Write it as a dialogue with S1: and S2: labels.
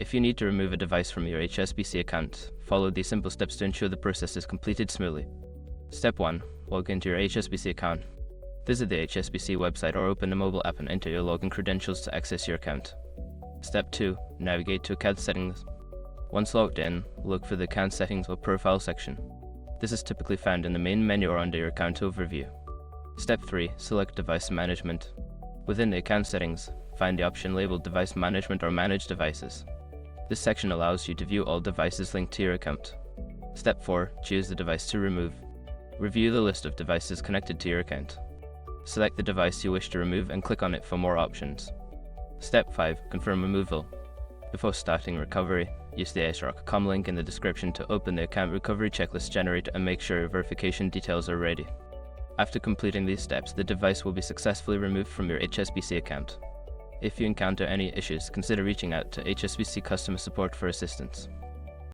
S1: If you need to remove a device from your HSBC account, follow these simple steps to ensure the process is completed smoothly. Step 1. Log into your HSBC account. Visit the HSBC website or open the mobile app and enter your login credentials to access your account. Step 2. Navigate to account settings. Once logged in, look for the account settings or profile section. This is typically found in the main menu or under your account overview. Step 3. Select device management. Within the account settings, find the option labeled device management or manage devices. This section allows you to view all devices linked to your account. Step 4. Choose the device to remove. Review the list of devices connected to your account. Select the device you wish to remove and click on it for more options. Step 5. Confirm removal. Before starting recovery, use the ASRock.com link in the description to open the account recovery checklist generator and make sure your verification details are ready. After completing these steps, the device will be successfully removed from your HSBC account. If you encounter any issues, consider reaching out to HSBC customer support for assistance.